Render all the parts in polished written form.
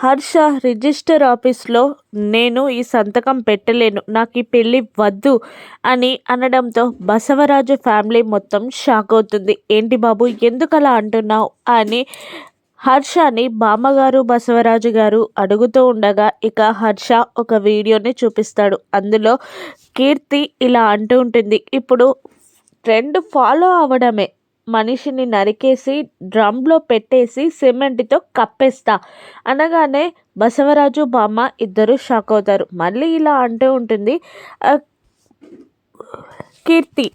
Harsha register ఆఫీస్లో నేను ఈ సంతకం పెట్టలేను, నాకు ఈ పెళ్ళి వద్దు అని అనడంతో బసవరాజు ఫ్యామిలీ మొత్తం షాక్ అవుతుంది. ఏంటి బాబు ఎందుకు అలా అంటున్నావు అని హర్షని బామ్మగారు బసవరాజు గారు అడుగుతూ ఉండగా ఇక హర్ష ఒక వీడియోని చూపిస్తాడు. అందులో కీర్తి ఇలా అంటూ ఉంటుంది, ఇప్పుడు ట్రెండ్ ఫాలో అవ్వడమే, మనిషిని నరికేసి డ్రమ్లో పెట్టేసి సిమెంట్తో కప్పేస్తా అనగానే బసవరాజు బామ్మ ఇద్దరు షాక్ అవుతారు. మళ్ళీ ఇలా అంటూ ఉంటుంది "ఆ, కీర్తి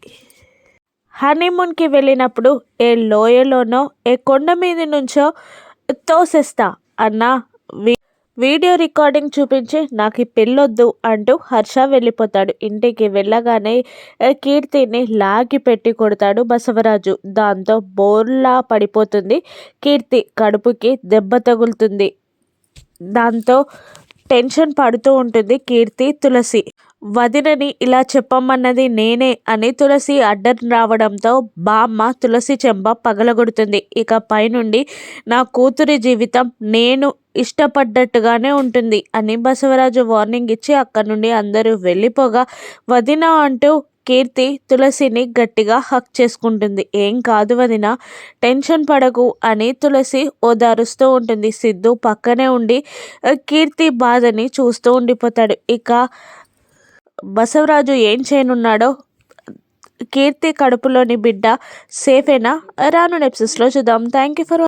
హనీమూన్కి వెళ్ళినప్పుడు ఏ లోయలోనో ఏ కొండ మీద నుంచో తోసేస్తా అన్న వీడియో రికార్డింగ్ చూపించి నాకు ఈ పెళ్ళొద్దు అంటూ హర్ష వెళ్ళిపోతాడు. ఇంటికి వెళ్ళగానే కీర్తిని లాగి పెట్టి కొడతాడు బసవరాజు. దాంతో బోర్లా పడిపోతుంది కీర్తి, కడుపుకి దెబ్బ తగులుతుంది. దాంతో టెన్షన్ పడుతూ ఉంటుంది కీర్తి తులసి. వదినని ఇలా చెప్పమన్నది నేనే అని తులసి అడ్డం రావడంతో బామ్మ తులసి చెంప పగలగొడుతుంది. ఇక పైనుండి నా కూతురి జీవితం నేను ఇష్టపడ్డట్టుగానే ఉంటుంది అని బసవరాజు వార్నింగ్ ఇచ్చి అక్కడి నుండి అందరూ వెళ్ళిపోగా వదిన అంటూ కీర్తి తులసిని గట్టిగా హక్ చేసుకుంటుంది. ఏం కాదు వదిన, టెన్షన్ పడకు అని తులసి ఓదారుస్తూ ఉంటుంది. సిద్ధు పక్కనే ఉండి కీర్తి బాధని చూస్తూ ఉండిపోతాడు. ఇక బసవరాజు ఏం చేయనున్నాడో, కీర్తి కడుపులోని బిడ్డ సేఫేనా రాను ఎపిసోడ్స్లో చూద్దాం. Thank you for